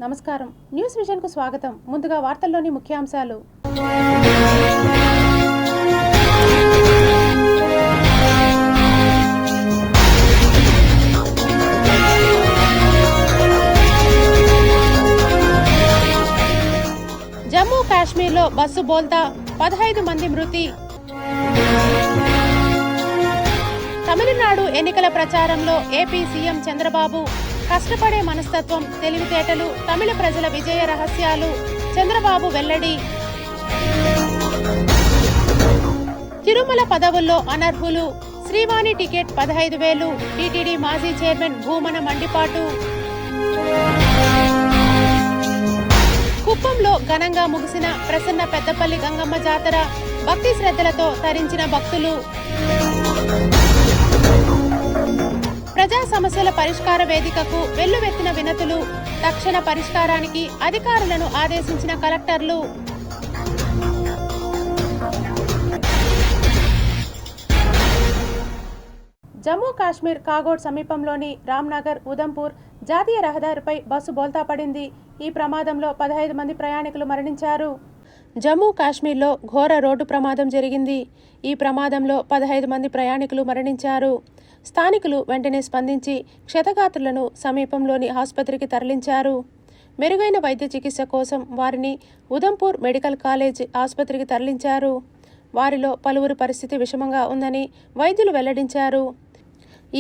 నమస్కారం news vision కు స్వాగతం. ముందుగా వార్తల్లోని ముఖ్యాంశాలు. జమ్మూ కాశ్మీర్లో బస్సు బోల్తా 15 మంది మృతి. తమిళనాడు ఎన్నికల ప్రచారంలో ఏపీ సీఎం చంద్రబాబు కష్టపడే మనస్తత్వం, తెలివితేటలు తమిళ ప్రజల విజయ రహస్యాలు చంద్రబాబు వెల్లడి. తిరుమల పదవుల్లో అనర్హులు, శ్రీవాణి టికెట్ 15,000. టీటీడీ మాజీ చైర్మన్ భూమన మండిపాటు. కుప్పంలో ఘనంగా ముగిసిన ప్రసన్న పెద్దపల్లి గంగమ్మ జాతర, భక్తి శ్రద్ధలతో తరించిన భక్తులు. ప్రజా సమస్యల పరిష్కార వేదికకు వెల్లువెత్తిన వినతులు, తక్షణ పరిష్కారానికి అధికారులను ఆదేశించిన కలెక్టర్లు. జమ్మూ కాశ్మీర్ కాగోడ్ సమీపంలోని రామ్నగర్ ఉదంపూర్ జాతీయ రహదారిపై బస్సు బోల్తా పడింది. ఈ ప్రమాదంలో 15 మంది ప్రయాణికులు మరణించారు. జమ్మూ కాశ్మీర్లో ఘోర రోడ్డు ప్రమాదం జరిగింది. ఈ ప్రమాదంలో 15 మంది ప్రయాణికులు మరణించారు. స్థానికులు వెంటనే స్పందించి క్షతగాత్రులను సమీపంలోని ఆసుపత్రికి తరలించారు. మెరుగైన వైద్య చికిత్స కోసం వారిని ఉదంపూర్ మెడికల్ కాలేజ్ ఆసుపత్రికి తరలించారు. వారిలో పలువురు పరిస్థితి విషమంగా ఉందని వైద్యులు వెల్లడించారు.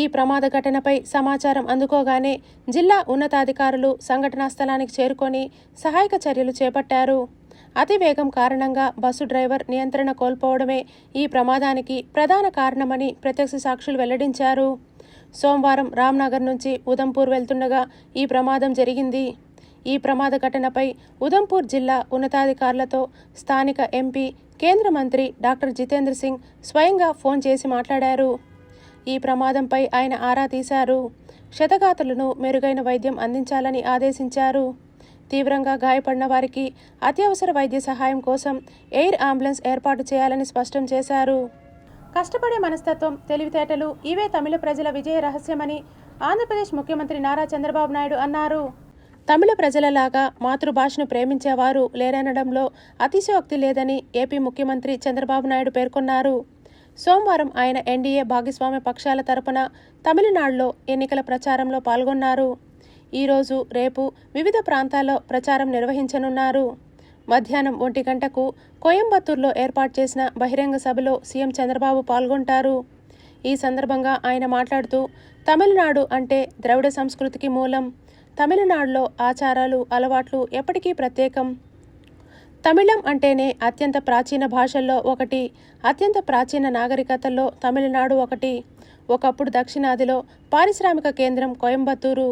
ఈ ప్రమాద ఘటనపై సమాచారం అందుకోగానే జిల్లా ఉన్నతాధికారులు సంఘటనా స్థలానికి చేరుకొని సహాయక చర్యలు చేపట్టారు. అతివేగం కారణంగా బస్సు డ్రైవర్ నియంత్రణ కోల్పోవడమే ఈ ప్రమాదానికి ప్రధాన కారణమని ప్రత్యక్ష సాక్షులు వెల్లడించారు. సోమవారం రామ్నగర్ నుంచి ఉదంపూర్ వెళ్తుండగా ఈ ప్రమాదం జరిగింది. ఈ ప్రమాద ఘటనపై ఉదంపూర్ జిల్లా ఉన్నతాధికారులతో స్థానిక ఎంపీ, కేంద్ర మంత్రి డాక్టర్ జితేంద్ర సింగ్ స్వయంగా ఫోన్ చేసి మాట్లాడారు. ఈ ప్రమాదంపై ఆయన ఆరా తీశారు. క్షతగాత్రులను మెరుగైన వైద్యం అందించాలని ఆదేశించారు. తీవ్రంగా గాయపడిన వారికి అత్యవసర వైద్య సహాయం కోసం ఎయిర్ అంబులెన్స్ ఏర్పాటు చేయాలని స్పష్టం చేశారు. కష్టపడే మనస్తత్వం, తెలివితేటలు ఇవే తమిళ ప్రజల విజయ రహస్యమని ఆంధ్రప్రదేశ్ ముఖ్యమంత్రి నారా చంద్రబాబు నాయుడు అన్నారు. తమిళ ప్రజలలాగా మాతృభాషను ప్రేమించేవారు లేరనడంలో అతిశయోక్తి లేదని ఏపీ ముఖ్యమంత్రి చంద్రబాబు నాయుడు పేర్కొన్నారు. సోమవారం ఆయన ఎన్డీఏ భాగస్వామ్య పక్షాల తరపున తమిళనాడులో ఎన్నికల ప్రచారంలో పాల్గొన్నారు. ఈరోజు, రేపు వివిధ ప్రాంతాల్లో ప్రచారం నిర్వహించనున్నారు. మధ్యాహ్నం 1 గంటకు కోయంబత్తూరులో ఏర్పాటు చేసిన బహిరంగ సభలో సీఎం చంద్రబాబు పాల్గొంటారు. ఈ సందర్భంగా ఆయన మాట్లాడుతూ, తమిళనాడు అంటే ద్రవిడ సంస్కృతికి మూలం. తమిళనాడులో ఆచారాలు, అలవాట్లు ఎప్పటికీ ప్రత్యేకం. తమిళం అంటేనే అత్యంత ప్రాచీన భాషల్లో ఒకటి. అత్యంత ప్రాచీన నాగరికతల్లో తమిళనాడు ఒకటి. ఒకప్పుడు దక్షిణాదిలో పారిశ్రామిక కేంద్రం కోయంబత్తూరు.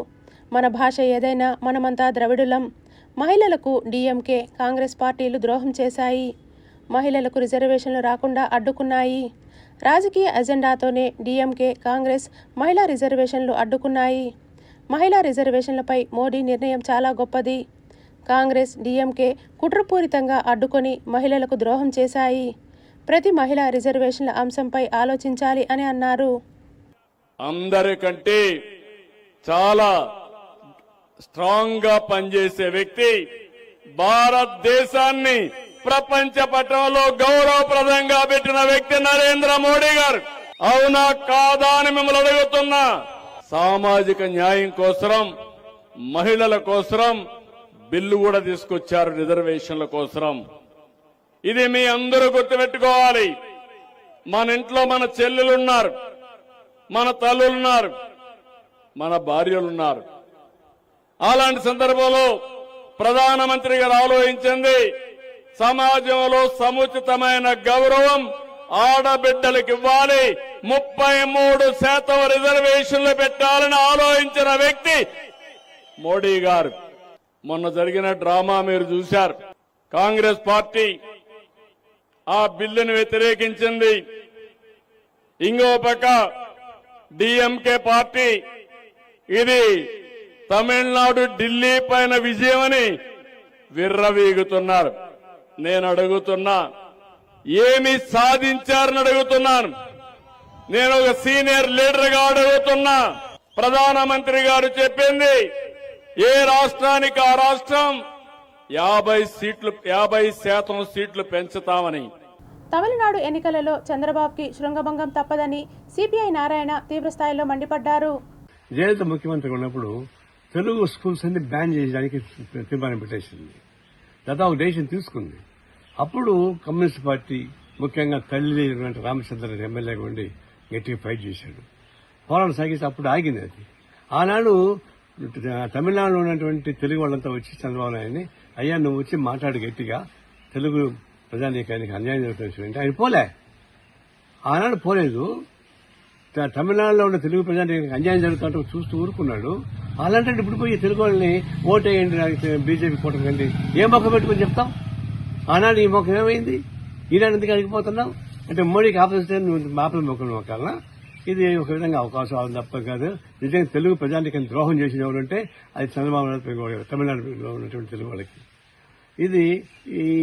మన భాష ఏదైనా మనమంతా ద్రవిడులం. మహిళలకు డీఎంకే, కాంగ్రెస్ పార్టీలు ద్రోహం చేశాయి. మహిళలకు రిజర్వేషన్లు రాకుండా అడ్డుకున్నాయి. రాజకీయ ఎజెండాతోనే డీఎంకే, కాంగ్రెస్ మహిళా రిజర్వేషన్లు అడ్డుకున్నాయి. మహిళా రిజర్వేషన్లపై మోడీ నిర్ణయం చాలా గొప్పది. కాంగ్రెస్, డీఎంకే కుట్రపూరితంగా అడ్డుకొని మహిళలకు ద్రోహం చేశాయి. ప్రతి మహిళా రిజర్వేషన్ల అంశంపై ఆలోచించాలి అని అన్నారు. అందరికంటే చాలా స్ట్రాంగ్ గా పనిచేసే వ్యక్తి, భారతదేశాన్ని ప్రపంచ పటంలో గౌరవప్రదంగా పెట్టిన వ్యక్తి నరేంద్ర మోడీ గారు. అవునా కాదా అని మిమ్మల్ని అడుగుతున్నా. సామాజిక న్యాయం కోసం, మహిళల కోసం బిల్లు కూడా తీసుకొచ్చారు, రిజర్వేషన్ల కోసం. ఇది మీ అందరూ గుర్తుపెట్టుకోవాలి. మన ఇంట్లో మన చెల్లెలున్నారు, మన తల్లులున్నారు, మన భార్యలున్నారు. అలాంటి సందర్భంలో ప్రధానమంత్రి గారు ఆలోచించింది, సమాజంలో సముచితమైన గౌరవం ఆడబిడ్డలకు ఇవ్వాలి, 33% రిజర్వేషన్లు పెట్టాలని ఆలోచించిన వ్యక్తి మోడీ గారు. మొన్న జరిగిన డ్రామా మీరు చూశారు. కాంగ్రెస్ పార్టీ ఆ బిల్లును వ్యతిరేకించింది. ఇంకో పక్క డీఎంకే పార్టీ ఇది తమిళనాడు, ఢిల్లీ పైన విజయమని విర్రవీగుతున్నారు. నేను అడుగుతున్నా, ఏమి సాధించారని అడుగుతున్నాను. నేను ఒక సీనియర్ లీడర్ గా అడుగుతున్నా. ప్రధానమంత్రి గారు చెప్పింది ఏ రాష్ట్రానికి ఆ రాష్ట్రం 50% సీట్లు పెంచుతామని. తమిళనాడు ఎన్నికలలో చంద్రబాబుకి శృంగభంగం తప్పదని సిపిఐ నారాయణ తీవ్రస్థాయిలో మండిపడ్డారు. జయలలిత ముఖ్యమంత్రి ఉన్నప్పుడు తెలుగు స్కూల్స్ అన్ని బ్యాన్ చేయడానికి తీర్మానం పెట్టేసింది. దాదాపు డెసిషన్ తీసుకుంది. అప్పుడు కమ్యూనిస్ట్ పార్టీ ముఖ్యంగా తల్లి రామచంద్ర ఎమ్మెల్యేగా ఉండి గట్టిగా ఫైట్ చేశాడు. పోరాటం సాగిస్తే అప్పుడు ఆగింది అది. ఆనాడు తమిళనాడులో ఉన్నటువంటి తెలుగు వాళ్ళంతా వచ్చి చంద్రబాబు నాయుడిని, అయ్యా నువ్వు వచ్చి మాట్లాడు గట్టిగా, తెలుగు ప్రజానీకానికి అన్యాయం జరుగుతుంది. ఆయన పోలే, ఆనాడు పోలేదు. తమిళనాడులో ఉన్న తెలుగు ప్రజానీకానికి అన్యాయం జరుగుతుంటే చూస్తూ ఊరుకున్నాడు. అలాంటి ఇప్పుడు పోయి తెలుగు వాళ్ళని ఓటేయండి, బీజేపీ కూటమి ఏ మొక్క పెట్టుకుని చెప్తాం? ఆనాడు ఈ మొక్క ఏమైంది? ఈనాడు ఎందుకు అడిగిపోతున్నాం అంటే మోడీకి ఆపోజిట్ నువ్వు మాపల మొక్కలు మొక్కాలనా? ఇది ఒక విధంగా అవకాశం తప్ప కాదు. నిజంగా తెలుగు ప్రజానికి ద్రోహం చేసిన ఎవరంటే అది చంద్రబాబు నాయుడు, తమిళనాడులో ఉన్నటువంటి తెలుగు వాళ్ళకి. ఇది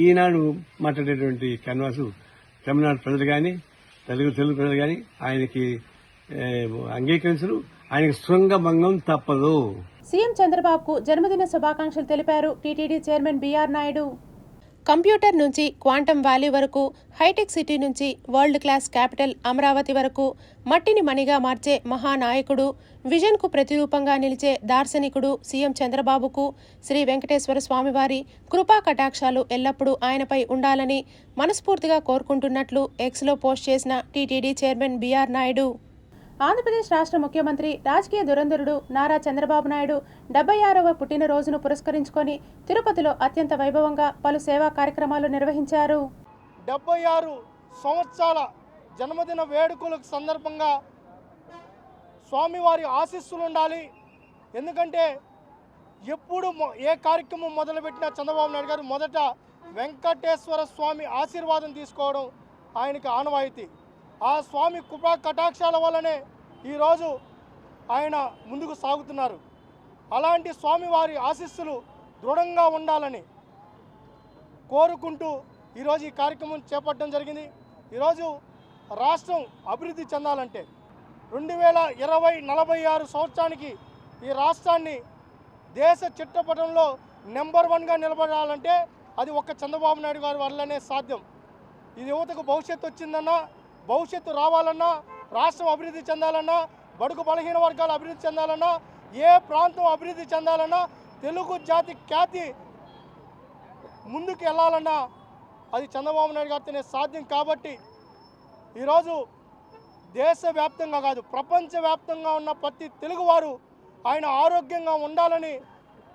ఈనాడు మాట్లాడేటువంటి క్యాన్వాసు తమిళనాడు ప్రజలు కానీ తెలుగు ప్రజలు కానీ ఆయనకి అంగీకరించరు. ఆయనకి శృంగభంగం తప్పదు. సీఎం చంద్రబాబుకు జన్మదిన శుభాకాంక్షలు తెలిపారు టీటీడీ చైర్మన్ బీఆర్ నాయుడు. కంప్యూటర్ నుంచి క్వాంటమ్ వ్యాలీ వరకు, హైటెక్ సిటీ నుంచి వరల్డ్ క్లాస్ క్యాపిటల్ అమరావతి వరకు మట్టిని మణిగా మార్చే మహానాయకుడు, విజన్కు ప్రతిరూపంగా నిలిచే దార్శనికుడు సీఎం చంద్రబాబుకు శ్రీ వెంకటేశ్వర స్వామివారి కృపా కటాక్షాలు ఎల్లప్పుడూ ఆయనపై ఉండాలని మనస్ఫూర్తిగా కోరుకుంటున్నట్లు ఎక్స్లో పోస్ట్ చేసిన టీటీడీ చైర్మన్ బీఆర్ నాయుడు. ఆంధ్రప్రదేశ్ రాష్ట్ర ముఖ్యమంత్రి రాజకీయ దురంధరుడు నారా చంద్రబాబు నాయుడు 76వ పుట్టినరోజును పురస్కరించుకొని తిరుపతిలో అత్యంత వైభవంగా పలు సేవా కార్యక్రమాలు నిర్వహించారు. 76 సంవత్సరాల జన్మదిన వేడుకలకు సందర్భంగా స్వామివారి ఆశీస్సులు ఉండాలి. ఎందుకంటే ఎప్పుడు ఏ కార్యక్రమం మొదలుపెట్టినా చంద్రబాబు నాయుడు గారు మొదట వెంకటేశ్వర స్వామి ఆశీర్వాదం తీసుకోవడం ఆయనకి ఆనవాయితీ. ఆ స్వామి కృపా కటాక్షాల వల్లనే ఈరోజు ఆయన ముందుకు సాగుతున్నారు. అలాంటి స్వామివారి ఆశీస్సులు దృఢంగా ఉండాలని కోరుకుంటూ ఈరోజు ఈ కార్యక్రమం చేపట్టడం జరిగింది. ఈరోజు రాష్ట్రం అభివృద్ధి చెందాలంటే 2046 సంవత్సరానికి ఈ రాష్ట్రాన్ని దేశ చిట్టపటంలో నెంబర్ 1గా నిలబడాలంటే అది ఒక్క చంద్రబాబు నాయుడు గారి వల్లనే సాధ్యం. ఈ యువతకు భవిష్యత్తు వచ్చిందన్నా, భవిష్యత్తు రావాలన్నా, రాష్ట్రం అభివృద్ధి చెందాలన్నా, బడుగు బలహీన వర్గాలు అభివృద్ధి చెందాలన్నా, ఏ ప్రాంతం అభివృద్ధి చెందాలన్నా, తెలుగు జాతి ఖ్యాతి ముందుకు వెళ్ళాలన్నా అది చంద్రబాబు నాయుడు గారితోనే సాధ్యం. కాబట్టి ఈరోజు దేశవ్యాప్తంగా కాదు ప్రపంచవ్యాప్తంగా ఉన్న ప్రతి తెలుగువారు ఆయన ఆరోగ్యంగా ఉండాలని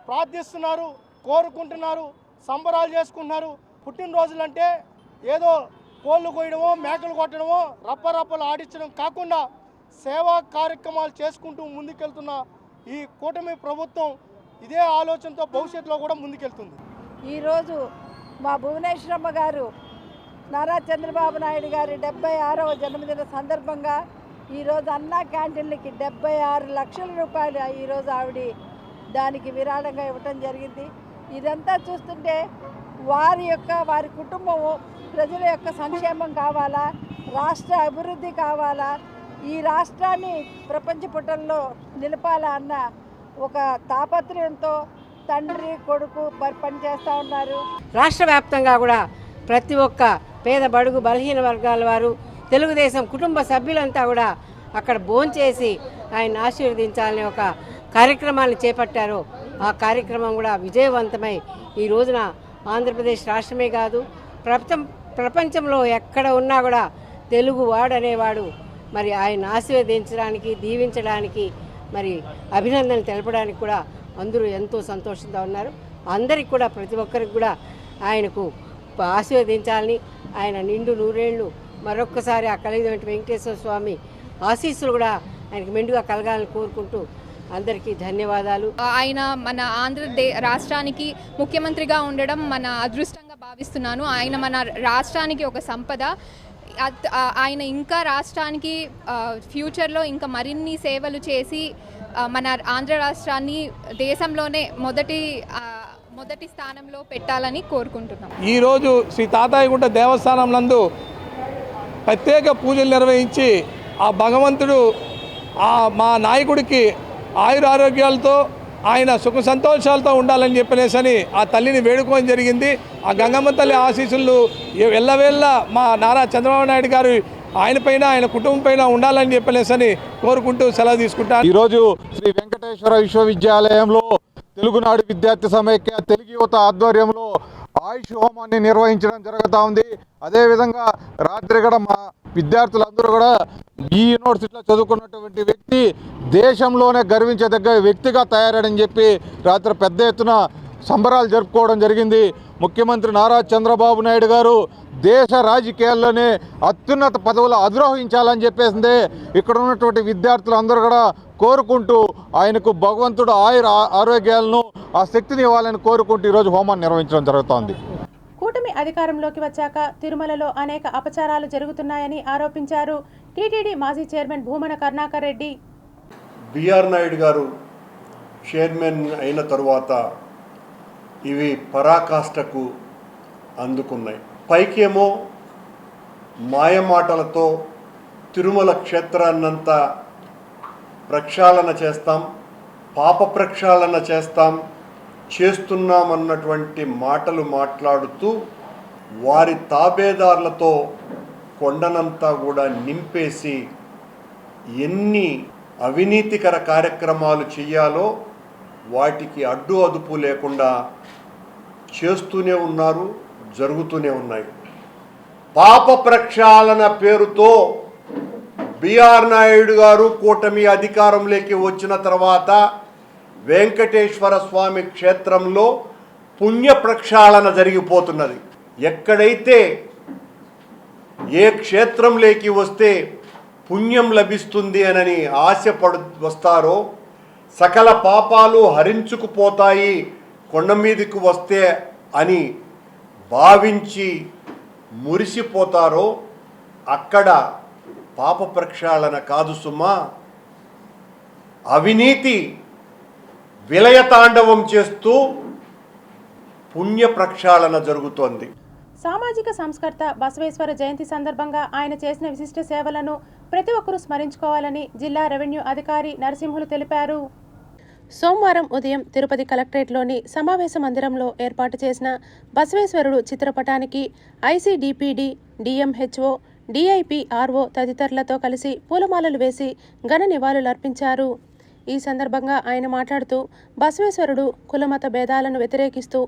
ప్రార్థిస్తున్నారు, కోరుకుంటున్నారు, సంబరాలు చేసుకుంటున్నారు. పుట్టినరోజులంటే ఏదో కోళ్ళు కొయ్యడమో, మేకలు కొట్టడమో, రప్పరప్పలు ఆడించడం కాకుండా సేవా కార్యక్రమాలు చేసుకుంటూ ముందుకెళ్తున్న ఈ కూటమి ప్రభుత్వం ఇదే ఆలోచనతో భవిష్యత్తులో కూడా ముందుకెళ్తుంది. ఈరోజు మా భువనేశ్వరమ్మ గారు నారా చంద్రబాబు నాయుడు గారి 76వ జన్మదిన సందర్భంగా ఈరోజు అన్నా క్యాంటీన్లకి 76 లక్షల రూపాయలు ఈరోజు ఆవిడ దానికి విరాళంగా ఇవ్వటం జరిగింది. ఇదంతా చూస్తుంటే వారి కుటుంబము ప్రజల యొక్క సంక్షేమం కావాలా, రాష్ట్ర అభివృద్ధి కావాలా, ఈ రాష్ట్రాన్ని ప్రపంచ పటంలో నిలపాలా అన్న ఒక తాపత్రయంతో తండ్రి కొడుకు పనిచేస్తూ ఉన్నారు. రాష్ట్ర వ్యాప్తంగా కూడా ప్రతి ఒక్క పేద బడుగు బలహీన వర్గాల వారు, తెలుగుదేశం కుటుంబ సభ్యులంతా కూడా అక్కడ భోంచేసి ఆయన ఆశీర్వదించాలని ఒక కార్యక్రమాన్ని చేపట్టారు. ఆ కార్యక్రమం కూడా విజయవంతమై ఈ రోజున ఆంధ్రప్రదేశ్ రాష్ట్రమే కాదు ప్రపంచంలో ఎక్కడ ఉన్నా కూడా తెలుగు వాడనేవాడు మరి ఆయన ఆశీర్వదించడానికి, దీవించడానికి, మరి అభినందనలు తెలపడానికి కూడా అందరూ ఎంతో సంతోషంగా ఉన్నారు. అందరికి కూడా ప్రతి ఒక్కరికి కూడా ఆయనకు ఆశీర్వదించాలని, ఆయన నిండు నూరేళ్లు మరొక్కసారి ఆ కలిగినటువంటి వెంకటేశ్వర స్వామి ఆశీస్సులు కూడా ఆయనకు మెండుగా కలగాలని కోరుకుంటూ అందరికీ ధన్యవాదాలు. ఆయన మన రాష్ట్రానికి ముఖ్యమంత్రిగా ఉండడం మన అదృష్టంగా భావిస్తున్నాను. ఆయన మన రాష్ట్రానికి ఒక సంపద. ఆయన ఇంకా రాష్ట్రానికి ఫ్యూచర్లో ఇంకా మరిన్ని సేవలు చేసి మన ఆంధ్ర రాష్ట్రాన్ని దేశంలోనే మొదటి స్థానంలో పెట్టాలని కోరుకుంటున్నాం. ఈరోజు శ్రీ తాతాయగుంట దేవస్థానం నందు ప్రత్యేక పూజలు నిర్వహించి ఆ భగవంతుడు మా నాయకుడికి ఆయురారోగ్యాలతో ఆయన సుఖ సంతోషాలతో ఉండాలని చెప్పనేసని ఆ తల్లిని వేడుకోవడం జరిగింది. ఆ గంగమ్మ తల్లి ఆశీస్సులు ఎల్లవేళ్ళ మా నారా చంద్రబాబు నాయుడు గారు ఆయనపైన ఆయన కుటుంబం పైన ఉండాలని చెప్పనేసని కోరుకుంటూ సెలవు తీసుకుంటాను. ఈరోజు శ్రీ వెంకటేశ్వర విశ్వవిద్యాలయంలో తెలుగునాడు విద్యార్థి సమైక్య తెలుగు యువత ఆధ్వర్యంలో ఆయుష్ హోమాన్ని నిర్వహించడం జరుగుతూ ఉంది. అదేవిధంగా రాత్రి కూడా మా విద్యార్థులందరూ కూడా ఈ యూనివర్సిటీలో చదువుకున్నటువంటి వ్యక్తి దేశంలోనే గర్వించదగ్గ వ్యక్తిగా తయారని చెప్పి రాత్రి పెద్ద ఎత్తున సంబరాలు జరుపుకోవడం జరిగింది. ముఖ్యమంత్రి నారా చంద్రబాబు నాయుడు గారు దేశ రాజకీయాల్లోనే అత్యున్నత పదవులు అధిరోహించాలని చెప్పేసిందే ఇక్కడ ఉన్నటువంటి విద్యార్థులు అందరూ కూడా కోరుకుంటూ ఆయనకు భగవంతుడు ఆరోగ్యాలను ఆ శక్తిని ఇవ్వాలని కోరుకుంటూ ఈరోజు హోమాన్ని నిర్వహించడం జరుగుతోంది. కూటమి అధికారంలోకి వచ్చాక తిరుమలలో అనేక అపచారాలు జరుగుతున్నాయని ఆరోపించారు టీటీడీ మాజీ చైర్మన్ భూమన కరుణాకర్ రెడ్డి. బిఆర్ నాయుడు గారు చైర్మన్ అయిన తరువాత ఇవి పరాకాష్ఠకు అందుకున్నాయి. పైకేమో మాయమాటలతో తిరుమల క్షేత్రాన్నంతా ప్రక్షాళన చేస్తాం, పాప ప్రక్షాళన చేస్తున్నామన్నటువంటి మాటలు మాట్లాడుతూ వారి తాబేదారులతో కొండనంతా కూడా నింపేసి ఎన్ని అవినీతికర కార్యక్రమాలు చేయాలో వాటికి అడ్డు అదుపు లేకుండా చేస్తూనే ఉన్నారు, జరుగుతూనే ఉన్నాయి. పాప ప్రక్షాళన పేరుతో బిఆర్ నాయుడు గారు కూటమి అధికారంలోకి వచ్చిన తర్వాత వెంకటేశ్వర స్వామి క్షేత్రంలో పుణ్య ప్రక్షాళన జరిగిపోతున్నది. ఎక్కడైతే ఏ క్షేత్రంలోకి వస్తే పుణ్యం లభిస్తుంది అని వస్తారో సకల పాపాలు హరించుకుపోతాయి కొండ మీదకు వస్తే అని భావించి మురిసిపోతారో అక్కడ పాప ప్రక్షాళన కాదు సుమా, అవినీతి విలయతాండవం చేస్తూ పుణ్య ప్రక్షాళన జరుగుతోంది. సామాజిక సంస్కర్త బసవేశ్వర జయంతి సందర్భంగా ఆయన చేసిన విశిష్ట సేవలను ప్రతి ఒక్కరూ స్మరించుకోవాలని జిల్లా రెవెన్యూ అధికారి నరసింహులు తెలిపారు. సోమవారం ఉదయం తిరుపతి కలెక్టరేట్లోని సమావేశ మందిరంలో ఏర్పాటు చేసిన బసవేశ్వరుడు చిత్రపటానికి ఐసీడీపీడీ, డిఎంహెచ్ఓ, డిఐపిఆర్ఓ తదితరులతో కలిసి పూలమాలలు వేసి ఘన నివాళులర్పించారు. ఈ సందర్భంగా ఆయన మాట్లాడుతూ బసవేశ్వరుడు కులమత భేదాలను వ్యతిరేకిస్తూ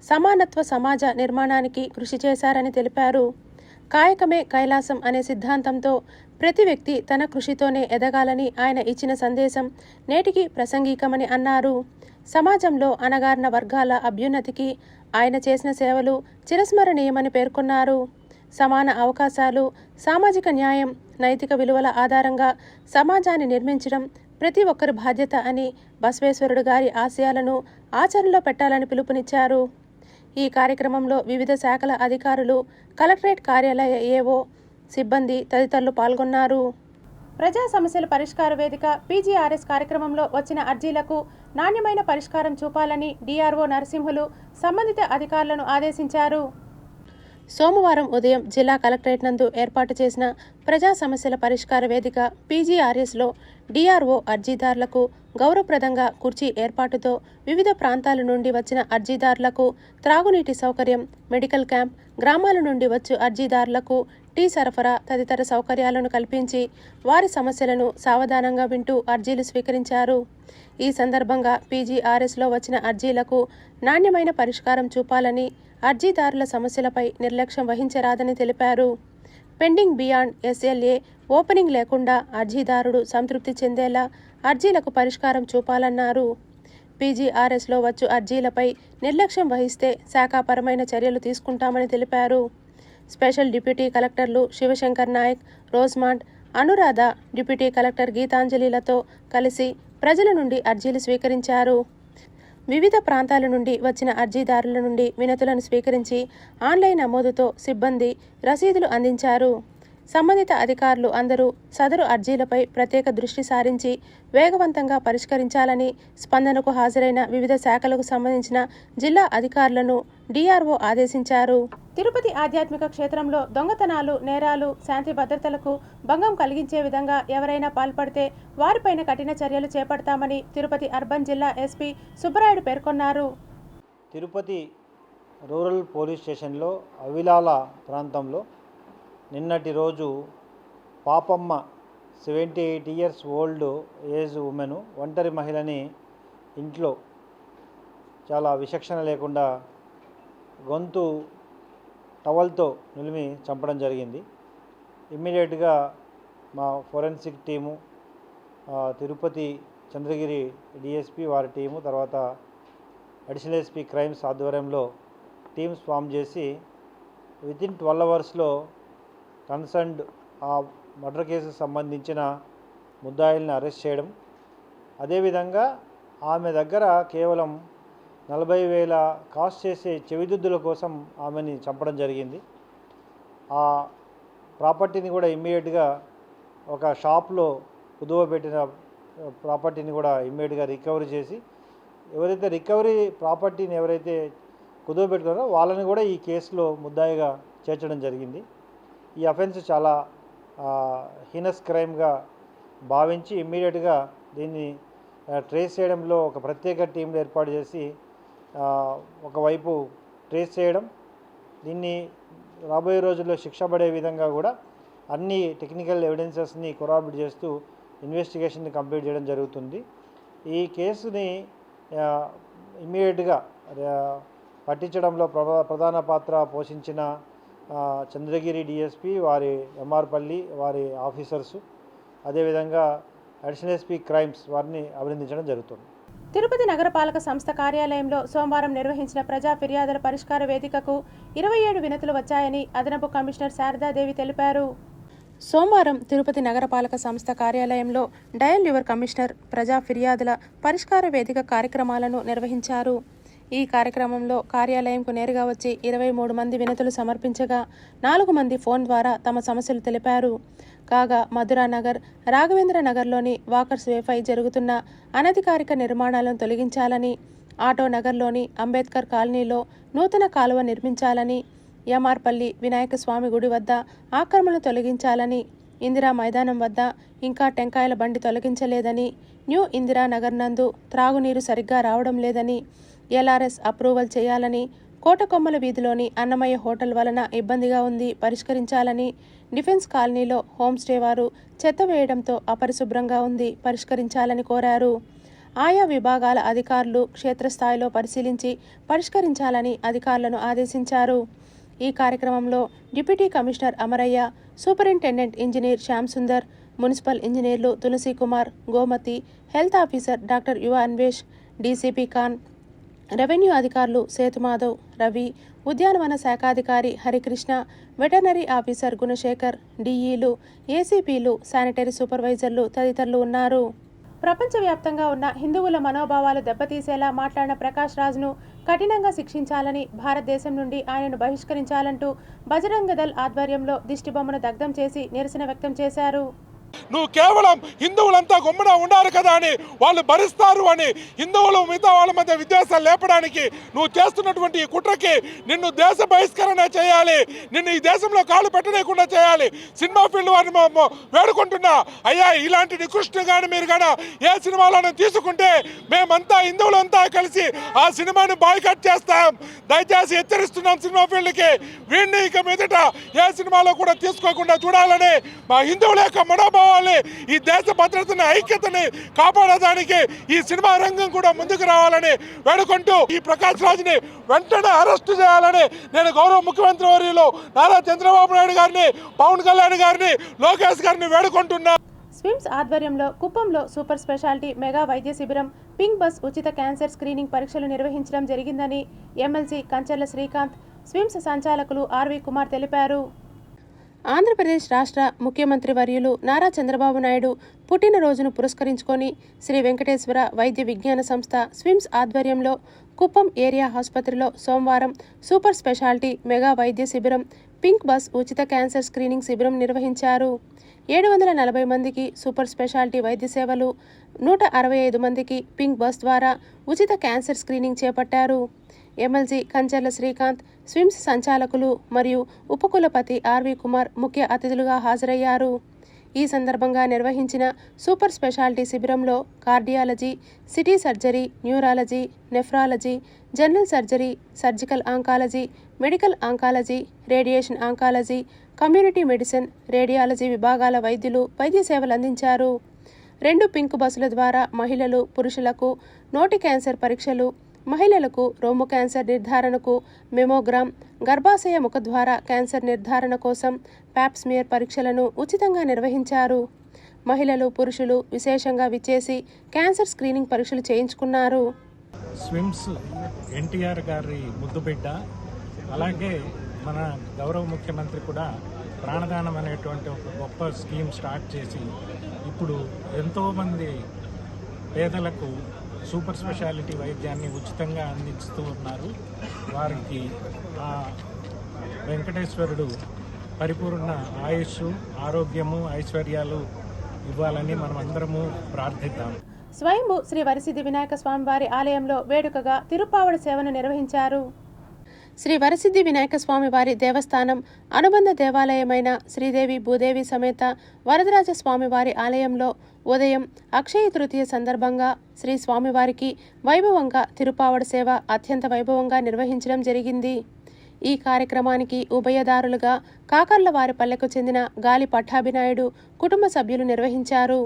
సమానత్వ సమాజ నిర్మాణానికి కృషి చేశారని తెలిపారు. కాయకమే కైలాసం అనే సిద్ధాంతంతో ప్రతి వ్యక్తి తన కృషితోనే ఎదగాలని ఆయన ఇచ్చిన సందేశం నేటికి ప్రసంగికమని అన్నారు. సమాజంలో అణగారిన వర్గాల అభ్యున్నతికి ఆయన చేసిన సేవలు చిరస్మరణీయమని పేర్కొన్నారు. సమాన అవకాశాలు, సామాజిక న్యాయం, నైతిక విలువల ఆధారంగా సమాజాన్ని నిర్మించడం ప్రతి ఒక్కరి బాధ్యత అని బసవేశ్వరుడు గారి ఆశయాలను ఆచరణలో పెట్టాలని పిలుపునిచ్చారు. ఈ కార్యక్రమంలో వివిధ శాఖల అధికారులు, కలెక్టరేట్ కార్యాలయ ఏవో, సిబ్బంది తదితరులు పాల్గొన్నారు. ప్రజా సమస్యల పరిష్కార వేదిక పీజీఆర్ఎస్ కార్యక్రమంలో వచ్చిన అర్జీలకు నాణ్యమైన పరిష్కారం చూపాలని డిఆర్ఓ నరసింహులు సంబంధిత అధికారులను ఆదేశించారు. సోమవారం ఉదయం జిల్లా కలెక్టరేట్ నందు ఏర్పాటు చేసిన ప్రజా సమస్యల పరిష్కార వేదిక పీజీఆర్ఎస్లో డిఆర్ఓ అర్జీదారులకు గౌరవప్రదంగా కుర్చీ ఏర్పాటుతో వివిధ ప్రాంతాల నుండి వచ్చిన అర్జీదారులకు త్రాగునీటి సౌకర్యం, మెడికల్ క్యాంప్, గ్రామాల నుండి వచ్చు అర్జీదారులకు టీ సరఫరా తదితర సౌకర్యాలను కల్పించి వారి సమస్యలను సావధానంగా వింటూ అర్జీలు స్వీకరించారు. ఈ సందర్భంగా పీజీఆర్ఎస్లో వచ్చిన అర్జీలకు నాణ్యమైన పరిష్కారం చూపాలని, అర్జీదారుల సమస్యలపై నిర్లక్ష్యం వహించరాదని తెలిపారు. పెండింగ్ బియాండ్ ఎస్ఎల్ఏ ఓపెనింగ్ లేకుండా అర్జీదారుడు సంతృప్తి చెందేలా అర్జీలకు పరిష్కారం చూపాలన్నారు. పీజీఆర్ఎస్లో వచ్చు అర్జీలపై నిర్లక్ష్యం వహిస్తే శాఖాపరమైన చర్యలు తీసుకుంటామని తెలిపారు. స్పెషల్ డిప్యూటీ కలెక్టర్లు శివశంకర్ నాయక్, రోజ్మాండ్, అనురాధ, డిప్యూటీ కలెక్టర్ గీతాంజలిలతో కలిసి ప్రజల నుండి అర్జీలు స్వీకరించారు. వివిధ ప్రాంతాల నుండి వచ్చిన అర్జీదారుల నుండి వినతులను స్వీకరించి ఆన్లైన్ నమోదుతో సిబ్బంది రసీదులు అందించారు. సంబంధిత అధికారులు అందరూ సదరు అర్జీలపై ప్రత్యేక దృష్టి సారించి వేగవంతంగా పరిష్కరించాలని స్పందనకు హాజరైన వివిధ శాఖలకు సంబంధించిన జిల్లా అధికారులను డిఆర్ఓ ఆదేశించారు. తిరుపతి ఆధ్యాత్మిక క్షేత్రంలో దొంగతనాలు, నేరాలు, శాంతి భద్రతలకు భంగం కలిగించే విధంగా ఎవరైనా పాల్పడితే వారిపైన కఠిన చర్యలు చేపడతామని తిరుపతి అర్బన్ జిల్లా ఎస్పీ సుబ్బరాయుడు పేర్కొన్నారు. తిరుపతి రూరల్ పోలీస్ స్టేషన్లో అవిలాల ప్రాంతంలో నిన్నటి రోజు Papamma 78 years old age women ఒంటరి మహిళని ఇంట్లో చాలా విచక్షణ లేకుండా గొంతు టవల్తో నిలిమి చంపడం జరిగింది. ఇమ్మీడియట్గా మా forensic team, Tirupati Chandragiri DSP వారి టీము, తర్వాత అడిషనల్ ఎస్పీ క్రైమ్స్ ఆధ్వర్యంలో టీమ్స్ ఫామ్ చేసి వితిన్ 12 అవర్స్లో కన్సర్న్డ్ ఆ మర్డర్ కేసుకు సంబంధించిన ముద్దాయిల్ని అరెస్ట్ చేయడం, అదేవిధంగా ఆమె దగ్గర కేవలం 40,000 కాస్ట్ చేసే చెవిదిద్దుల కోసం ఆమెని చంపడం జరిగింది. ఆ ప్రాపర్టీని కూడా ఇమ్మీడియట్గా ఒక షాప్లో కుదువబెట్టిన ప్రాపర్టీని కూడా ఇమ్మీడియట్గా రికవరీ చేసి ఎవరైతే రికవరీ ప్రాపర్టీని ఎవరైతే కుదువబెట్టుకున్నారో వాళ్ళని కూడా ఈ కేసులో ముద్దాయిగా చేర్చడం జరిగింది. ఈ అఫెన్స్ చాలా హీనస్ క్రైమ్గా భావించి ఇమ్మీడియట్గా దీన్ని ట్రేస్ చేయడంలో ఒక ప్రత్యేక టీంలు ఏర్పాటు చేసి ఒకవైపు ట్రేస్ చేయడం, దీన్ని రాబోయే రోజుల్లో శిక్ష పడే విధంగా కూడా అన్ని టెక్నికల్ ఎవిడెన్సెస్ని కొరాబరేట్ చేస్తూ ఇన్వెస్టిగేషన్ని కంప్లీట్ చేయడం జరుగుతుంది. ఈ కేసుని ఇమ్మీడియట్గా పట్టించడంలో ప్రధాన పాత్ర పోషించిన చంద్రగిరి డిఎస్పి, వారి ఎంఆర్పల్లి వారి ఆఫీసర్సు, అదేవిధంగా అడిషనల్ ఎస్పీ క్రైమ్స్ వారిని అభినందించడం జరుగుతుంది. తిరుపతి నగరపాలక సంస్థ కార్యాలయంలో సోమవారం నిర్వహించిన ప్రజా ఫిర్యాదుల పరిష్కార వేదికకు 27 వినతులు వచ్చాయని అదనపు కమిషనర్ శారదాదేవి తెలిపారు. సోమవారం తిరుపతి నగరపాలక సంస్థ కార్యాలయంలో డయల్ యువర్ కమిషనర్ ప్రజా ఫిర్యాదుల పరిష్కార వేదిక కార్యక్రమాలను నిర్వహించారు. ఈ కార్యక్రమంలో కార్యాలయంకు నేరుగా వచ్చి 23 మంది వినతులు సమర్పించగా 4 మంది ఫోన్ ద్వారా తమ సమస్యలు తెలిపారు. కాగా మధురానగర్, రాఘవేంద్ర నగర్లోని వాకర్స్ వేపై జరుగుతున్న అనధికారిక నిర్మాణాలను తొలగించాలని, ఆటో నగర్లోని అంబేద్కర్ కాలనీలో నూతన కాలువ నిర్మించాలని, ఎంఆర్పల్లి వినాయక స్వామి గుడి వద్ద ఆక్రమణలు తొలగించాలని, ఇందిరా మైదానం వద్ద ఇంకా టెంకాయల బండి తొలగించలేదని, న్యూ ఇందిరా నగర్ నందు త్రాగునీరు సరిగ్గా రావడం లేదని, ఎల్ఆర్ఎస్ అప్రూవల్ చేయాలని, కోటకొమ్మల వీధిలోని అన్నమయ్య హోటల్ వలన ఇబ్బందిగా ఉంది, పరిష్కరించాలని, డిఫెన్స్ కాలనీలో హోంస్టే వారు చెత్త వేయడంతో అపరిశుభ్రంగా ఉంది, పరిష్కరించాలని కోరారు. ఆయా విభాగాల అధికారులు క్షేత్రస్థాయిలో పరిశీలించి పరిష్కరించాలని అధికారులను ఆదేశించారు. ఈ కార్యక్రమంలో deputy commissioner Amarayya, superintendent engineer Shyam Sundar, municipal ఇంజనీర్లు Tulasi Kumar, Gomathi, health officer doctor Yuva Anvesh, DCP Khan, revenue అధికారులు సేతుమాధవ్, రవి, ఉద్యానవన శాఖాధికారి హరికృష్ణ, వెటర్నరీ ఆఫీసర్ గుణశేఖర్, డిఈలు, ఏసీపీలు, శానిటరీ సూపర్వైజర్లు తదితరులు ఉన్నారు. ప్రపంచవ్యాప్తంగా ఉన్న హిందువుల మనోభావాలు దెబ్బతీసేలా మాట్లాడిన ప్రకాష్ రాజ్ను కఠినంగా శిక్షించాలని, భారతదేశం నుండి ఆయనను బహిష్కరించాలంటూ బజరంగ దళ్ ఆధ్వర్యంలో దిష్టిబొమ్మను దగ్ధం చేసి నిరసన వ్యక్తం చేశారు. నువ్వు కేవలం హిందువులంతా గుమ్మన ఉండాలి కదా అని వాళ్ళు భరిస్తారు అని హిందువులు మిగతా వాళ్ళ మధ్య విద్వేషాలు లేపడానికి నువ్వు చేస్తున్నటువంటి ఈ కుట్రకి నిన్ను దేశ బహిష్కరణ చేయాలి, నిన్ను ఈ దేశంలో కాలు పెట్టలేకుండా చేయాలి. సినిమా ఫీల్డ్ వారిని వేడుకుంటున్నా, అయ్యా ఇలాంటి నికృష్ణ కానీ మీరు కానీ ఏ సినిమాలను తీసుకుంటే మేమంతా హిందువులంతా కలిసి ఆ సినిమాని బాయ్కాట్ చేస్తాం. దయచేసి హెచ్చరిస్తున్నాం సినిమా ఫీల్డ్కి, వీడిని ఇక మీదట ఏ సినిమాలో కూడా తీసుకోకుండా చూడాలని, మా హిందువుల యొక్క మనోభావాలు ఈ దేశ భద్రతని ఐక్యతని కాపాడడానికి ఈ సినిమా రంగం కూడా ముందుకు రావాలని వేడుకుంటూ ఈ ప్రకాష్ రాజ్ని వెంటనే అరెస్టు చేయాలని నేను గౌరవ ముఖ్యమంత్రి వర్యులు నారా చంద్రబాబు నాయుడు గారిని, పవన్ కళ్యాణ్ గారిని, లోకేష్ గారిని వేడుకుంటున్నా. స్విమ్స్ ఆధ్వర్యంలో కుప్పంలో సూపర్ స్పెషాలిటీ మెగా వైద్య శిబిరం, పింక్ బస్ ఉచిత క్యాన్సర్ స్క్రీనింగ్ పరీక్షలు నిర్వహించడం జరిగిందని ఎమ్మెల్సీ కంచర్ల శ్రీకాంత్, స్విమ్స్ సంచాలకులు ఆర్వి కుమార్ తెలిపారు. ఆంధ్రప్రదేశ్ రాష్ట్ర ముఖ్యమంత్రి వర్యులు నారా చంద్రబాబు నాయుడు పుట్టినరోజును పురస్కరించుకొని శ్రీ వెంకటేశ్వర వైద్య విజ్ఞాన సంస్థ స్విమ్స్ ఆధ్వర్యంలో కుప్పం ఏరియా ఆసుపత్రిలో సోమవారం సూపర్ స్పెషాలిటీ మెగా వైద్య శిబిరం, పింక్ బస్ ఉచిత క్యాన్సర్ స్క్రీనింగ్ శిబిరం నిర్వహించారు. 740 మందికి సూపర్ స్పెషాలిటీ వైద్య సేవలు, 165 మందికి పింక్ బస్ ద్వారా ఉచిత క్యాన్సర్ స్క్రీనింగ్ చేపట్టారు. ఎమ్మెల్సీ కంచర్ల శ్రీకాంత్, స్విమ్స్ సంచాలకులు మరియు ఉపకులపతి ఆర్వి కుమార్ ముఖ్య అతిథులుగా హాజరయ్యారు. ఈ సందర్భంగా నిర్వహించిన సూపర్ స్పెషాలిటీ శిబిరంలో cardiology, city surgery, neurology, nephrology, general surgery, surgical oncology, medical oncology, radiation oncology, community medicine, radiology విభాగాల వైద్యులు వైద్య సేవలు అందించారు. 2 పింక్ బస్సుల ద్వారా మహిళలు, పురుషులకు నోటి క్యాన్సర్ పరీక్షలు, మహిళలకు రొమ్ము క్యాన్సర్ నిర్ధారణకు మెమోగ్రామ్, గర్భాశయ ముఖద్వార క్యాన్సర్ నిర్ధారణ కోసం ప్యాప్స్మియర్ పరీక్షలను ఉచితంగా నిర్వహించారు. మహిళలు, పురుషులు విశేషంగా విచ్చేసి క్యాన్సర్ స్క్రీనింగ్ పరీక్షలు చేయించుకున్నారు. స్విమ్స్ ఎన్టీఆర్ గారి ముద్దుబిడ్డ, అలాగే మన గౌరవ ముఖ్యమంత్రి కూడా ప్రాణదానం అనేటువంటి ఒక గొప్ప స్కీమ్ స్టార్ట్ చేసి ఇప్పుడు ఎంతోమంది పేదలకు సూపర్ స్పెషాలిటీ వైద్యాన్ని ఉచితంగా అందిస్తూ ఉన్నారు. వారికి వెంకటేశ్వరుడు పరిపూర్ణ ఆయుష్, ఆరోగ్యము, ఐశ్వర్యాలు ఇవ్వాలని మనం అందరము ప్రార్థిద్దాం. స్వయంభూ శ్రీ వరసిద్ధి వినాయక స్వామివారి ఆలయంలో వేడుకగా తిరుప్పావడి సేవను నిర్వహించారు. శ్రీ వరసిద్ధి వినాయక స్వామి వారి దేవస్థానం అనుబంధ దేవాలయమైన శ్రీదేవి భూదేవి సమేత వరదరాజ స్వామివారి ఆలయంలో ఉదయం అక్షయ తృతీయ సందర్భంగా శ్రీ స్వామివారికి వైభవంగా తిరుప్పావడి సేవ అత్యంత వైభవంగా నిర్వహించడం జరిగింది. ఈ కార్యక్రమానికి ఉభయదారులుగా కాకర్లవారిపల్లెకు చెందిన గాలి పట్టాభినాయుడు కుటుంబ సభ్యులు నిర్వహించారు.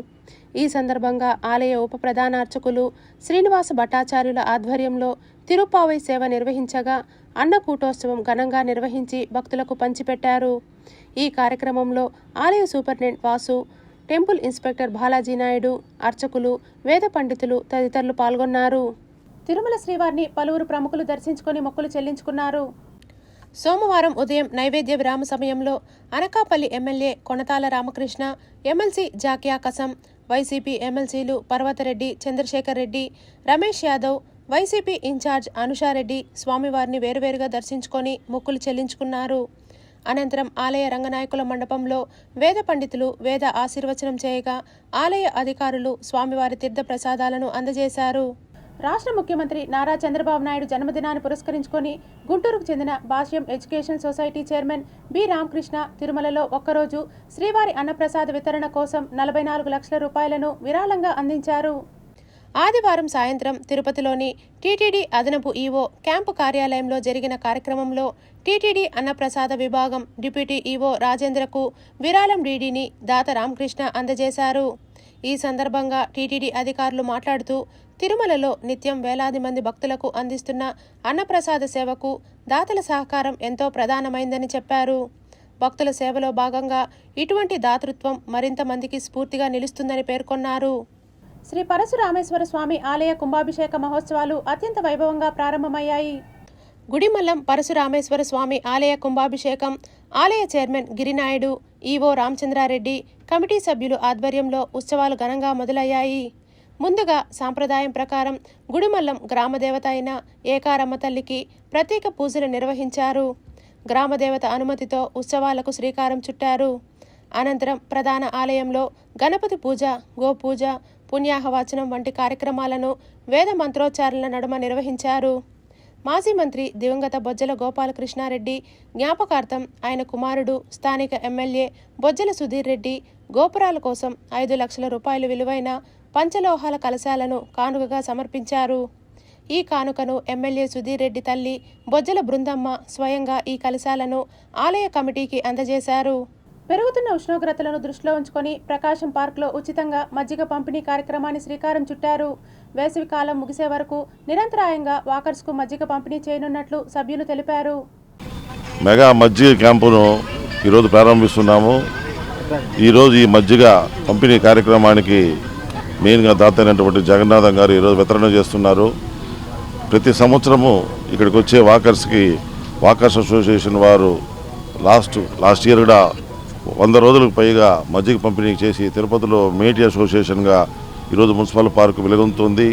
ఈ సందర్భంగా ఆలయ ఉప ప్రధాన అర్చకులు శ్రీనివాస భట్టాచార్యుల ఆధ్వర్యంలో తిరుప్పావై సేవ నిర్వహించగా అన్నకూటోత్సవం ఘనంగా నిర్వహించి భక్తులకు పంచిపెట్టారు. ఈ కార్యక్రమంలో ఆలయ superintendent Vasu, temple inspector Balaji Naidu, అర్చకులు, వేద పండితులు తదితరులు పాల్గొన్నారు. తిరుమల శ్రీవారిని పలువురు ప్రముఖులు దర్శించుకొని మొక్కులు చెల్లించుకున్నారు. సోమవారం ఉదయం నైవేద్య విరామ సమయంలో Anakapalli MLA Konathala Ramakrishna, MLC జాకియా కసం, YCP ఎమ్మెల్సీలు పర్వతరెడ్డి, చంద్రశేఖర్ రెడ్డి, రమేష్ యాదవ్, వైసీపీ ఇన్ఛార్జ్ అనుషారెడ్డి స్వామివారిని వేరువేరుగా దర్శించుకొని మొక్కులు చెల్లించుకున్నారు. అనంతరం ఆలయ రంగనాయకుల మండపంలో వేద పండితులు వేద ఆశీర్వచనం చేయగా ఆలయ అధికారులు స్వామివారి తీర్థ ప్రసాదాలను అందజేశారు. రాష్ట్ర ముఖ్యమంత్రి నారా చంద్రబాబు నాయుడు జన్మదినాన్ని పురస్కరించుకొని గుంటూరుకు చెందిన Bhashyam education society chairman B Ramakrishna తిరుమలలో ఒక్కరోజు శ్రీవారి అన్నప్రసాద వితరణ కోసం 44 లక్షల రూపాయలను విరాళంగా అందించారు. ఆదివారం సాయంత్రం తిరుపతిలోని టీటీడీ అదనపు ఈవో క్యాంపు కార్యాలయంలో జరిగిన కార్యక్రమంలో టీటీడీ అన్నప్రసాద విభాగం డిప్యూటీ ఈవో రాజేంద్రకు విరాళం డీడీని దాత రామకృష్ణ అందజేశారు. ఈ సందర్భంగా టీటీడీ అధికారులు మాట్లాడుతూ తిరుమలలో నిత్యం వేలాది మంది భక్తులకు అందిస్తున్న అన్నప్రసాద సేవకు దాతల సహకారం ఎంతో ప్రధానమైందని చెప్పారు. భక్తుల సేవలో భాగంగా ఇటువంటి దాతృత్వం మరింత మందికి స్ఫూర్తిగా నిలుస్తుందని పేర్కొన్నారు. శ్రీ పరశురామేశ్వర స్వామి ఆలయ కుంభాభిషేక మహోత్సవాలు అత్యంత వైభవంగా ప్రారంభమయ్యాయి. గుడిమల్లం పరశురామేశ్వర స్వామి ఆలయ కుంభాభిషేకం ఆలయ chairman Giri Naidu, EO Ramachandra Reddy, committee సభ్యులు ఆధ్వర్యంలో ఉత్సవాలు ఘనంగా మొదలయ్యాయి. ముందుగా సాంప్రదాయం ప్రకారం గుడిమల్లం గ్రామదేవత అయిన ఏకారమ్మ తల్లికి ప్రత్యేక పూజలు నిర్వహించారు. గ్రామదేవత అనుమతితో ఉత్సవాలకు శ్రీకారం చుట్టారు. అనంతరం ప్రధాన ఆలయంలో గణపతి పూజ, గోపూజ, పుణ్యాహవాచనం వంటి కార్యక్రమాలను వేద మంత్రోచ్చారణల నడుమ నిర్వహించారు. మాజీ మంత్రి దివంగత బొజ్జల గోపాలకృష్ణారెడ్డి జ్ఞాపకార్థం ఆయన కుమారుడు స్థానిక ఎమ్మెల్యే బొజ్జల సుధీర్ రెడ్డి గోపురాల కోసం 5 లక్షల రూపాయలు విలువైన పంచలోహాల కలశాలను కానుకగా సమర్పించారు. ఈ కానుకను ఎమ్మెల్యే సుధీర్ రెడ్డి తల్లి బొజ్జల బృందమ్మ స్వయంగా ఈ కలశాలను ఆలయ కమిటీకి అందజేశారు. పెరుగుతున్న ఉష్ణోగ్రతలను దృష్టిలో ఉంచుకొని ప్రకాశం పార్క్లో ఉచితంగా మజ్జిగ పంపిణీ కార్యక్రమాన్ని శ్రీకారం చుట్టారు. వేసవి కాలం ముగిసే వరకు నిరంతరాయంగా వాకర్స్కు మజ్జిగ పంపిణీ చేయనున్నట్లు సభ్యులు తెలిపారు. మెగా మజ్జిగ క్యాంపును ఈరోజు ప్రారంభిస్తున్నాము. ఈరోజు ఈ మజ్జిగ పంపిణీ కార్యక్రమానికి మెయిన్గా దాత అయినటువంటి జగన్నాథం గారు ఈరోజు వితరణ చేస్తున్నారు. ప్రతి సంవత్సరము ఇక్కడికి వచ్చే వాకర్స్కి వాకర్స్ అసోసియేషన్ వారు లాస్ట్ ఇయర్ కూడా 100 రోజులకు పైగా మజ్జిగ పంపిణీ చేసి తిరుపతిలో మేటి అసోసియేషన్గా ఈరోజు మున్సిపల్ పార్కు వెలుగొందుతుంది.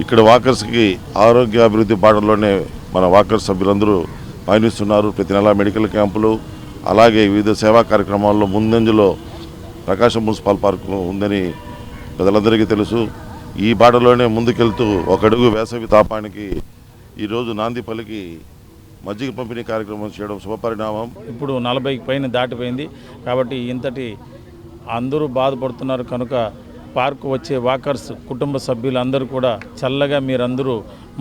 ఇక్కడ వాకర్స్కి ఆరోగ్యాభివృద్ధి బాటలోనే మన వాకర్స్ సభ్యులందరూ పయనిస్తున్నారు. ప్రతి నెల మెడికల్ క్యాంపులు అలాగే వివిధ సేవా కార్యక్రమాల్లో ముందంజలో ప్రకాశం మున్సిపల్ పార్కు ఉందని ప్రజలందరికీ తెలుసు. ఈ బాటలోనే ముందుకెళ్తూ ఒక అడుగు వేసవి తాపానికి ఈరోజు నాందిపల్లికి మజ్జిగ పంపిణీ కార్యక్రమం చేయడం శుభపరిణామం. ఇప్పుడు 40కి పైన దాటిపోయింది కాబట్టి ఇంతటి అందరూ బాధపడుతున్నారు కనుక పార్కు వచ్చే వాకర్స్ కుటుంబ సభ్యులందరూ కూడా చల్లగా మీరందరూ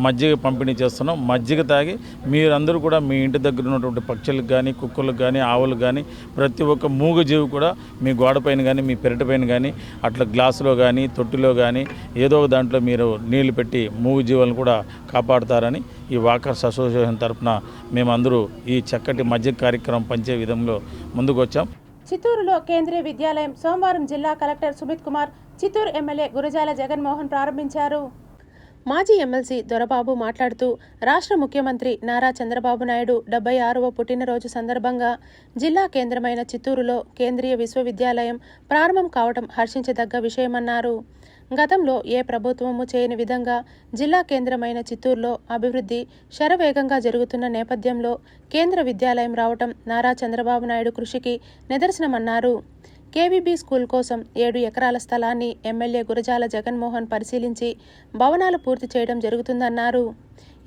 మజ్జిగ పంపిణీ చేస్తున్నాం. మజ్జిగ తాగి మీరందరూ కూడా మీ ఇంటి దగ్గర ఉన్నటువంటి పక్షులకు కానీ కుక్కలకు కానీ ఆవులకు కానీ ప్రతి ఒక్క మూగజీవి కూడా మీ గోడపైన కానీ మీ పెరటిపైన కానీ అట్లా గ్లాసులో కానీ తొట్టిలో కానీ ఏదో ఒక దాంట్లో మీరు నీళ్లు పెట్టి మూగజీవులను కూడా కాపాడుతారని ఈ వాకర్స్ అసోసియేషన్ తరఫున మేమందరూ ఈ చక్కటి మజ్జిగ కార్యక్రమం పంచే విధంలో ముందుకు వచ్చాం. చిత్తూరులో కేంద్రీయ విద్యాలయం సోమవారం జిల్లా కలెక్టర్ సుమిత్ కుమార్, చిత్తూరు ఎమ్మెల్యే గురజాల జగన్మోహన్ ప్రారంభించారు. మాజీ ఎమ్మెల్సీ దొరబాబు మాట్లాడుతూ రాష్ట్ర ముఖ్యమంత్రి నారా చంద్రబాబు నాయుడు 76వ పుట్టినరోజు సందర్భంగా జిల్లా కేంద్రమైన చిత్తూరులో కేంద్రీయ విశ్వవిద్యాలయం ప్రారంభం కావడం హర్షించదగ్గ విషయమన్నారు. గతంలో ఏ ప్రభుత్వము చేయని విధంగా జిల్లా కేంద్రమైన చిత్తూరులో అభివృద్ధి శరవేగంగా జరుగుతున్న నేపథ్యంలో కేంద్ర విద్యాలయం రావటం నారా చంద్రబాబు నాయుడు కృషికి నిదర్శనమన్నారు. కేవీబీ స్కూల్ కోసం 7 ఎకరాల స్థలాన్ని ఎమ్మెల్యే గురజాల జగన్మోహన్ పరిశీలించి భవనాలు పూర్తి చేయడం జరుగుతుందన్నారు.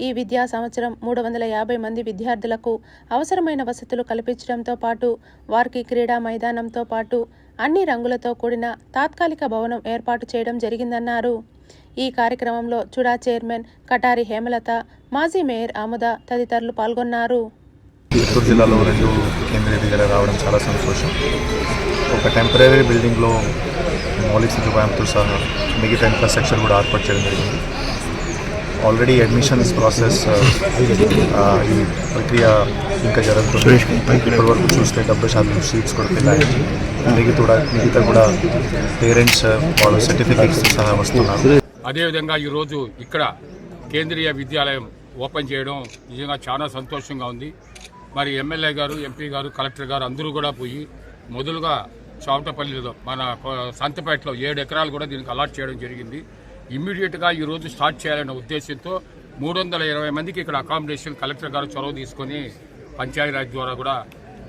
ఈ విద్యా సంవత్సరం 350 మంది విద్యార్థులకు అవసరమైన వసతులు కల్పించడంతో పాటు వారికి క్రీడా మైదానంతో పాటు అన్ని రంగులతో కూడిన తాత్కాలిక భవనం ఏర్పాటు చేయడం జరిగిందన్నారు. ఈ కార్యక్రమంలో చుడా చైర్మన్ కటారి హేమలత, మాజీ మేయర్ ఆముద తదితరులు పాల్గొన్నారు. చిత్తూరు జిల్లాలో 2 కేంద్రీయ విద్యాలయాలు రావడం చాలా సంతోషం. ఒక టెంపరీ బిల్డింగ్లో మౌలిక సదుపాయంతో సహా మిగతా ఇన్ఫ్రాస్ట్రక్చర్ కూడా ఏర్పాటు చేయడం జరిగింది. ఆల్రెడీ అడ్మిషన్స్ ప్రాసెస్ ఈ ప్రక్రియ ఇంకా జరుగుతుంది. ఇప్పటివరకు చూస్తే 70% సీట్స్ కూడా వెళ్ళాయి. మిగతా కూడా పేరెంట్స్ వాళ్ళ సర్టిఫికేట్స్ సహా వస్తున్నారు. అదేవిధంగా ఈరోజు ఇక్కడ కేంద్రీయ విద్యాలయం ఓపెన్ చేయడం నిజంగా చాలా సంతోషంగా ఉంది. మరి ఎమ్మెల్యే గారు, ఎంపీ గారు, కలెక్టర్ గారు అందరూ కూడా పోయి మొదలుగా చౌటపల్లిలో మన సంతపేటలో 7 ఎకరాలు కూడా దీనికి అలాట్ చేయడం జరిగింది. ఇమ్మీడియట్గా ఈరోజు స్టార్ట్ చేయాలనే ఉద్దేశంతో 320 మందికి ఇక్కడ అకామిడేషన్ కలెక్టర్ గారు చొరవ తీసుకొని పంచాయతీరాజ్ ద్వారా కూడా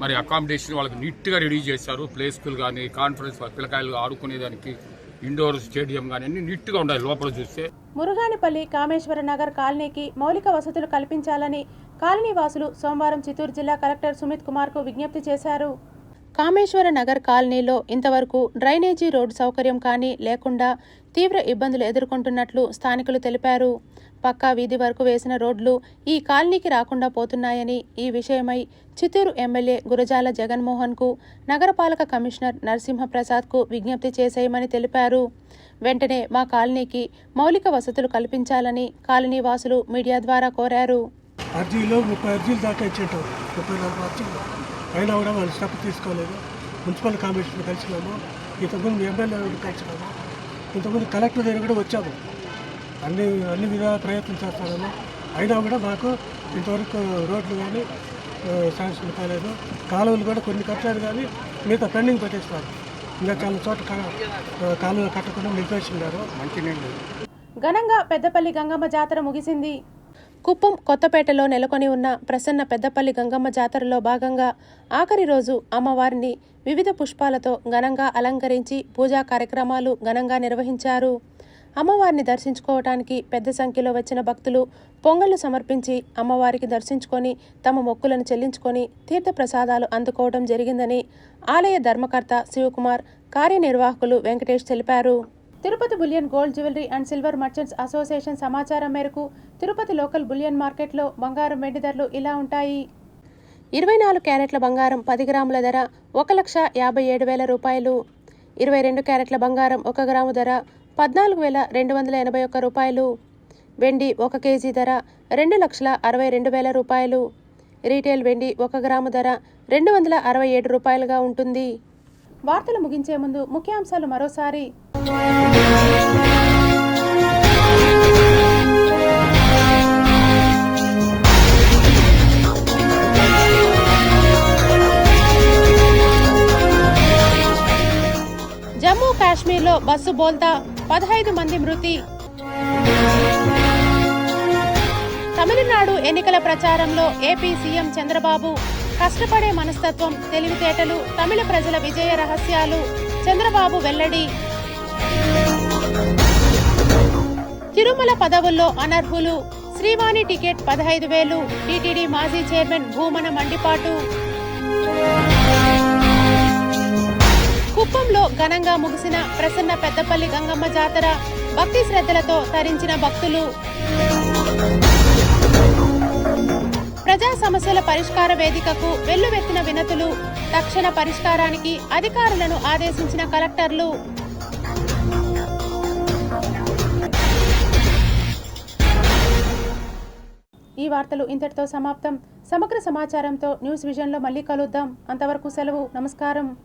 మరి అకామిడేషన్ వాళ్ళకి నీట్గా రెడీ చేశారు. ప్లే స్కూల్ కానీ, కాన్ఫరెన్స్ పిల్లకాయలు ఆడుకునేదానికి ఇండోర్ స్టేడియం కానీ అన్ని నీట్గా ఉండాలి లోపల చూస్తే. మురుగానిపల్లి కామేశ్వర నగర్ కాలనీకి మౌలిక వసతులు కల్పించాలని కాలనీ వాసులు సోమవారం చిత్తూరు జిల్లా కలెక్టర్ సుమిత్ కుమార్కు విజ్ఞప్తి చేశారు. కామేశ్వర నగర్ కాలనీలో ఇంతవరకు డ్రైనేజీ రోడ్డు సౌకర్యం కానీ లేకుండా తీవ్ర ఇబ్బందులు ఎదుర్కొంటున్నట్లు స్థానికులు తెలిపారు. పక్కా వీధి వరకు వేసిన రోడ్లు ఈ కాలనీకి రాకుండా పోతున్నాయని, ఈ విషయమై చిత్తూరు ఎమ్మెల్యే గురజాల జగన్మోహన్కు నగరపాలక కమిషనర్ నరసింహప్రసాద్కు విజ్ఞప్తి చేసేయమని తెలిపారు. వెంటనే మా కాలనీకి మౌలిక వసతులు కల్పించాలని కాలనీ వాసులు మీడియా ద్వారా కోరారు. అర్జీలో 30 అర్జీలు దాకా ఇచ్చేటాం. 34 అర్జీలు అయినా కూడా వాళ్ళు స్టెప్ తీసుకోలేదు. మున్సిపల్ కమిషనర్ కలిసినాము, ఇంతకుముందు ఎమ్మెల్యే కలిసినాము, ఇంతకుముందు కలెక్టర్ దగ్గర కూడా వచ్చాము. అన్ని విధాల ప్రయత్నం చేస్తాము. అయినా కూడా మాకు ఇంతవరకు రోడ్లు కానీ శాంక్షన్ కాలేదు. కాలువలు కూడా కొన్ని కట్టారు కానీ మిగతా పెండింగ్ పెట్టేస్తారు. ఇంకా చాలా చోట కాలువలు కట్టకుండా నిలిపేస్తున్నారు. మంచినీళ్ళు. ఘనంగా పెద్దపల్లి గంగమ్మ జాతర ముగిసింది. కుప్పం కొత్తపేటలో నెలకొని ఉన్న ప్రసన్న పెద్దపల్లి గంగమ్మ జాతరలో భాగంగా ఆఖరి రోజు అమ్మవారిని వివిధ పుష్పాలతో ఘనంగా అలంకరించి పూజా కార్యక్రమాలు ఘనంగా నిర్వహించారు. అమ్మవారిని దర్శించుకోవటానికి పెద్ద సంఖ్యలో వచ్చిన భక్తులు పొంగళ్లు సమర్పించి అమ్మవారికి దర్శించుకొని తమ మొక్కులను చెల్లించుకొని తీర్థప్రసాదాలు అందుకోవడం జరిగిందని ఆలయ ధర్మకర్త శివకుమార్, కార్యనిర్వాహకులు వెంకటేష్ తెలిపారు. Tirupati bullion gold jewellery and silver merchants association సమాచారం మేరకు తిరుపతి లోకల్ బులియన్ మార్కెట్లో బంగారం వెండి ధరలు ఇలా ఉంటాయి. 24 క్యారెట్ల బంగారం 10 గ్రాముల ధర 1,57,000 రూపాయలు. 22 క్యారెట్ల బంగారం 1 గ్రాము ధర 14,281 రూపాయలు. వెండి 1 కేజీ ధర 2,62,000 రూపాయలు. రీటైల్ వెండి 1 గ్రాము ధర 267 రూపాయలుగా ఉంటుంది. వార్తలు ముగించే ముందు ముఖ్యాంశాలు మరోసారి. జమ్మూ కాశ్మీర్లో బస్సు బోల్తా 15 మంది మృతి. తమిళనాడు ఎన్నికల ప్రచారంలో ఏపీ సీఎం చంద్రబాబు కష్టపడే మనస్తత్వం, తెలివితేటలు తమిళ ప్రజల విజయ రహస్యాలు, చంద్రబాబు వెల్లడి. తిరుమల పదవుల్లో అనర్హులు, శ్రీవాణి టికెట్ 15,000. టీటీడీ మాజీ చైర్మన్ భూమన మండిపాటు. కుప్పంలో ఘనంగా ముగిసిన ప్రసన్న పెద్దపల్లి గంగమ్మ జాతర. భక్తి శ్రద్ధలతో తరించిన భక్తులు. ప్రజా సమస్యల పరిష్కార వేదికకు వెల్లువెత్తిన వినతులు. తక్షణ పరిష్కారానికి అధికారులను ఆదేశించిన కలెక్టర్లు. ఈ వార్తలు ఇంతటితో సమాప్తం. సమగ్ర సమాచారంతో న్యూస్ విజన్లో మళ్ళీ కలుద్దాం. అంతవరకు సెలవు. నమస్కారం.